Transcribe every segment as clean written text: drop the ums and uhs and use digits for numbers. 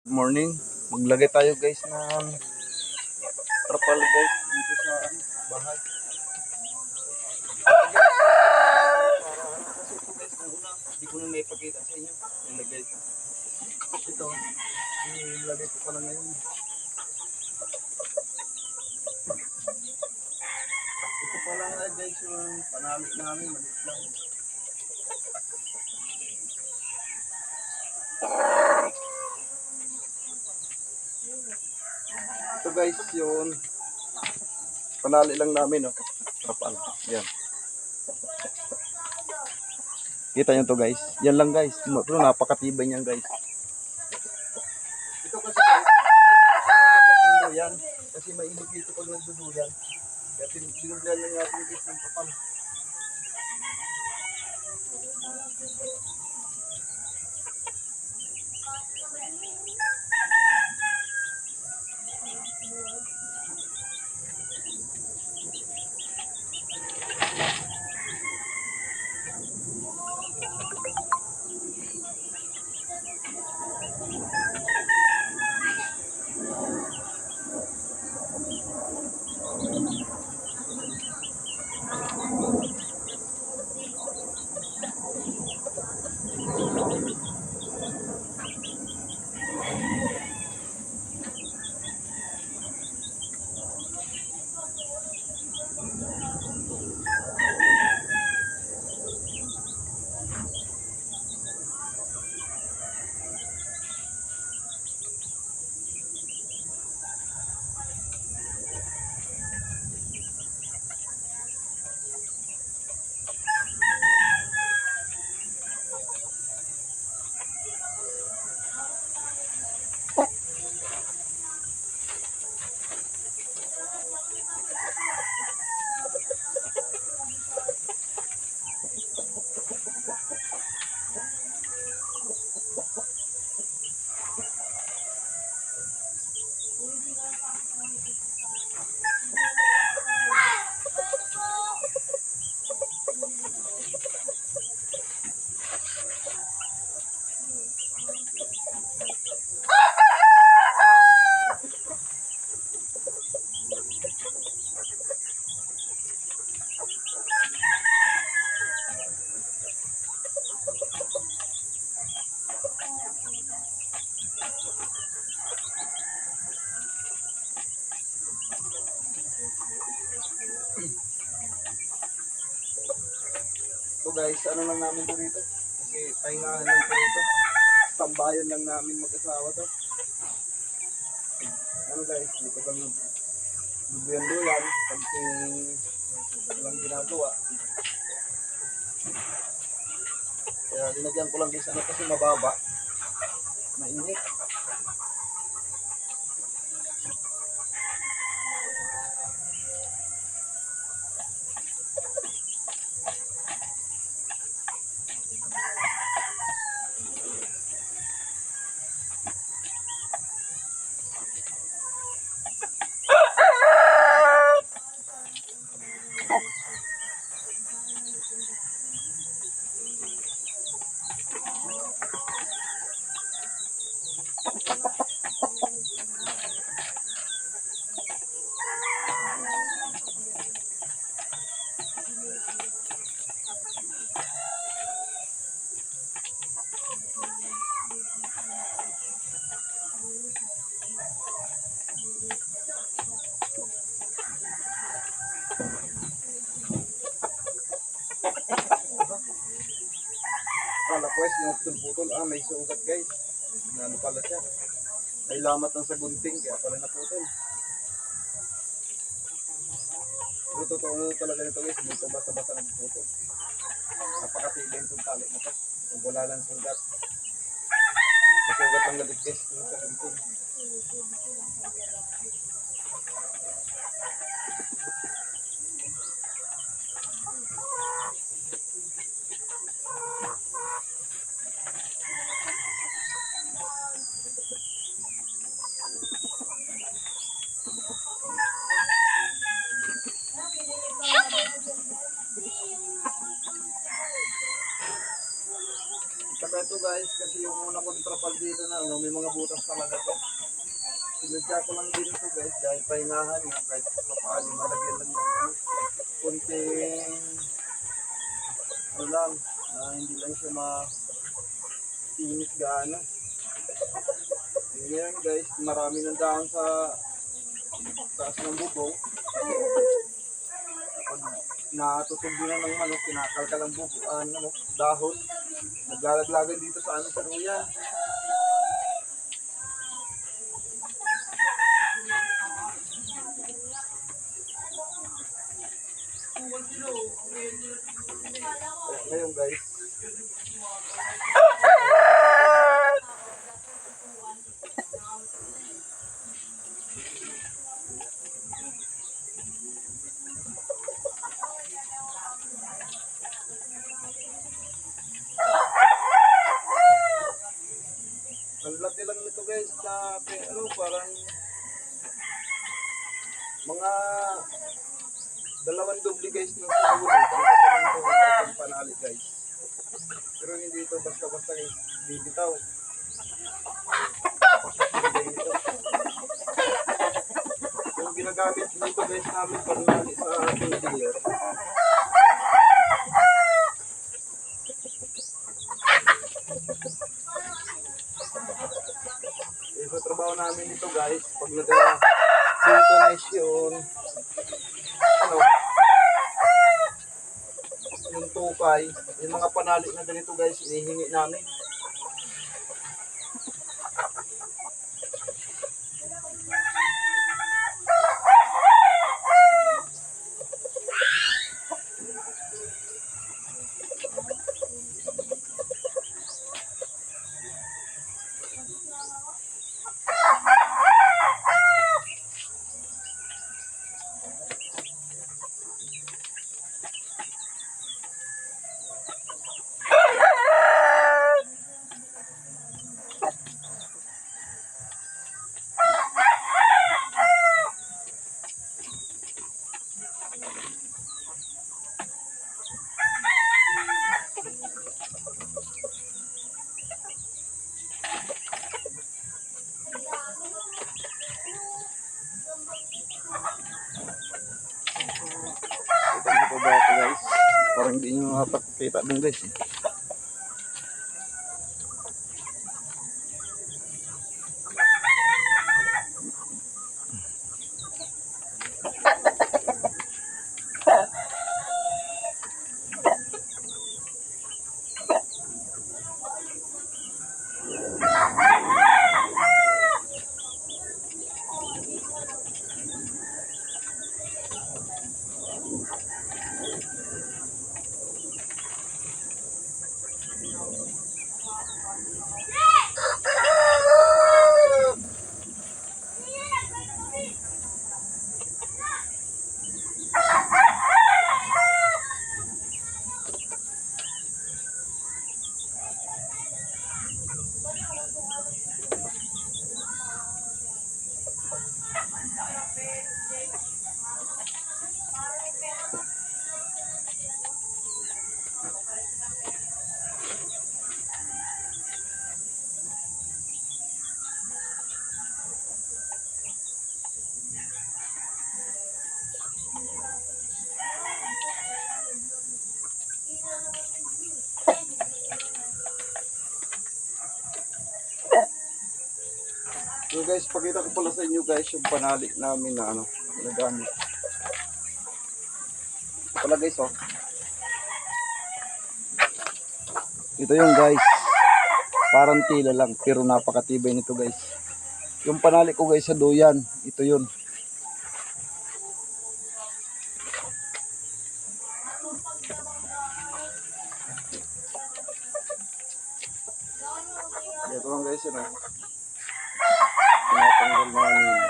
Good morning. Maglagay tayo guys ng trapal guys dito sa bahay. Kasi ito guys, nung una, hindi ko na naipakita sa inyo. Nilagay ko. Ito, nilagay ko pala ngayon. Ito pala nga guys yung panamit namin, maliit lang. Ito guys, yun. Panali lang namin, oh. Trapal. Yan. Kita nyo to guys. Yan lang guys. Pero napakatibay niyan guys. Ito kasi guys, dito yan. Kasi mainit dito pag nagduduyan. Kasi sinublan lang natin guys ng trapal. So guys, ano lang namin to dito? Kasi pahingahan lang to dito. Tambayan lang namin mag-asawa to. Ano guys, dito kami duyan-duyan pag walang ginagawa. Kaya linagyan ko lang guys ano kasi mababa. Mainit. Kala ko guys, yung putol-putol, may sugat guys. Ano pala siya. May lamat ng sa gunting, kaya pala naputol. Pero totoo talaga nito guys, may basa-basa ng putol. Napakatibay itong tali na to. Kung wala lang sugat. May sugat lang galit guys, yung sa gunting. Saka ito guys, kasi Kasi yung una kontrapal dito na ano, may mga butas talaga to. Sinadya ko lang din ito guys, dahil pahingahan nga, kahit paano, malagyan lang ng ano, kunting, ano lang, hindi lang siya matinis gaano. Ngayon guys, marami ng dahon sa taas ng bubong. Pag natutugbo na ng manok, kinakalkal ang bubong, ano, dahon. Naglalaglagan dito sa ano, sa ruyan. Ngayon guys, ang laki lang nito guys na ano, parang mga dalawang doble guys ng siguro. Ang panali guys. Pero hindi ito basta-basta guys, bibitaw. Yung ginagamit nito guys namin panali sa ating dealer. Sa trabaho namin ito guys, pag nag-synchronize yun, ano, yung tukay, yung mga panali na ganito guys, inihingi namin. Ito ba ito guys? Parang hindi nyo makapagkita dun guys. So guys, pakita ko pala sa inyo guys yung panali namin na ano, nagamit. Pala guys oh. Ito yung guys. Parang tila lang pero napakatibay nito guys. Yung panali ko guys sa duyan, ito yun. Ito lang guys yun oh. Tinatanggal namin.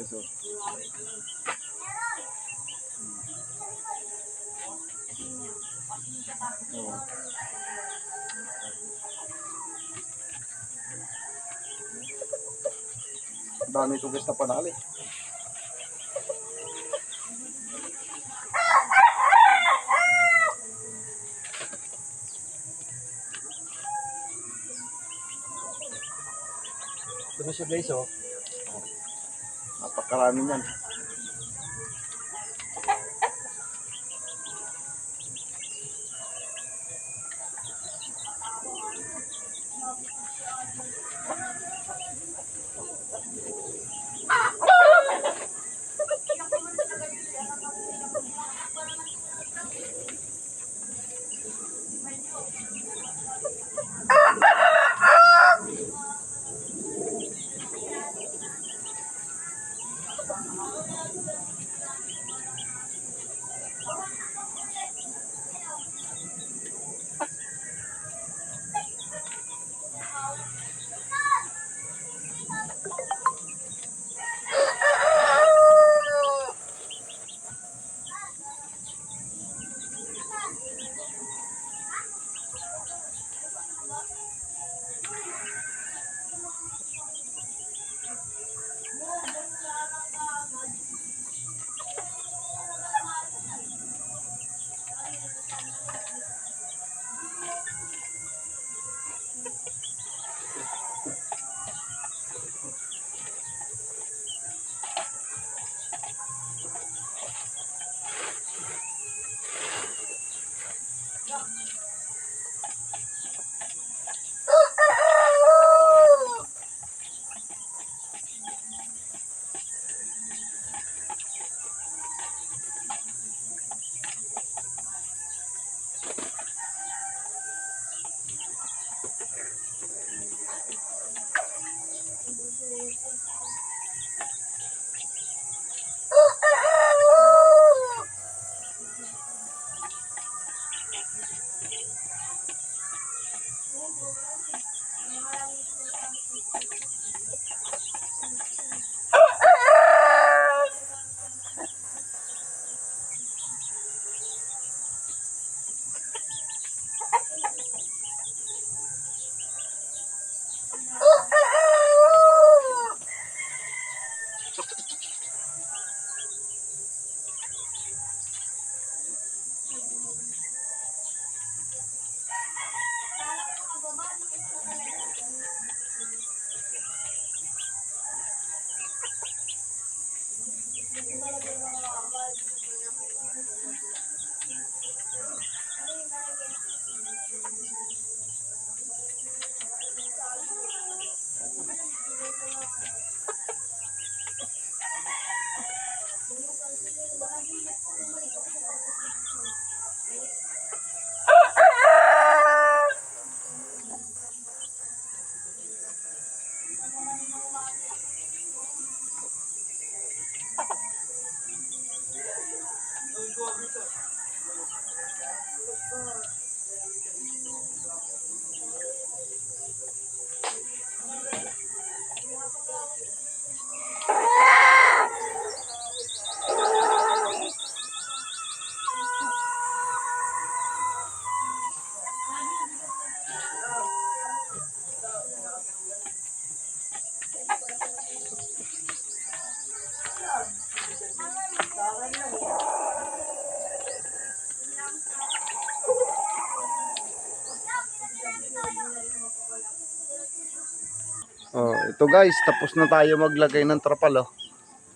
guys, oh. Oh. Dami ito guys na panali. Ito na siya guys, oh. Napakarami niyan. Oh, ito guys, tapos na tayo maglagay ng trapal, oh.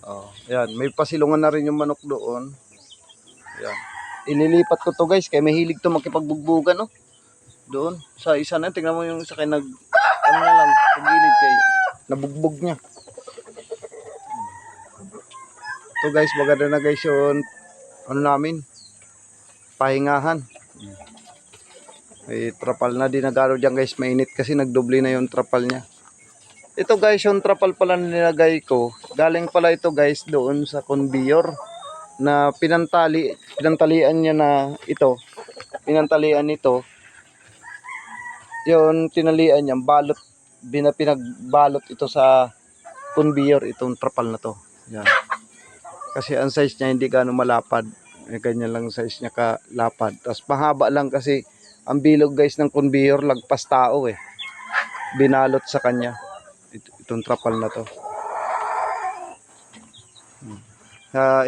Oh, yan, may pasilungan na rin yung manok doon. Yan. Ililipat ko to guys, kaya may hilig to makipagbugbugan, oh. Doon sa isa na, tingnan mo yung isa kay ano na lang, pagilid kay nabugbog niya. Ito guys, maganda na guys yung ano namin, pahingahan. May trapal na dinagaro dyan guys, mainit kasi nagdoble na yung trapal niya. Ito guys, yung trapal pala nilagay ko, galing pala ito guys doon sa conveyor na pinantalian niya na ito. Pinantalian nito. Yung tinalian niya, balot, pinagbalot ito sa conveyor, itong trapal na to. Yan. Kasi ang size niya hindi gaano malapad. Ganyan lang size niya kalapad. Tapos mahaba lang kasi ang bilog guys ng conveyor lagpas tao eh. Binalot sa kanya. Itong trapal na to.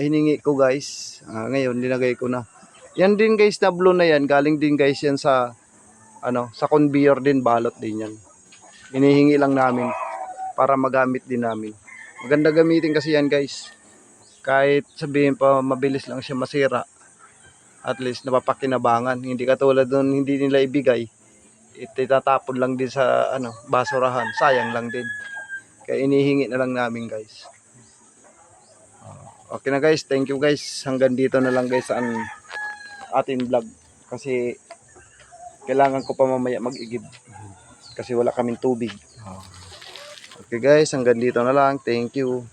Hiningi ko guys. Ngayon linagay ko na. Yan din guys na blue na yan. Galing din guys yan sa sa conveyor din, balot din yan. Hinihingi lang namin para magamit din namin. Maganda gamitin kasi yan guys. Kahit sabihin pa mabilis lang siya masira, at least napapakinabangan. Hindi katulad nun hindi nila ibigay, itatapon lang din sa basurahan, sayang lang din. Kaya inihingi na lang namin guys. Okay na guys, thank you guys. Hanggang dito na lang guys ang ating vlog. Kasi kailangan ko pa mamaya mag-igib. Kasi wala kaming tubig. Okay guys, hanggang dito na lang. Thank you.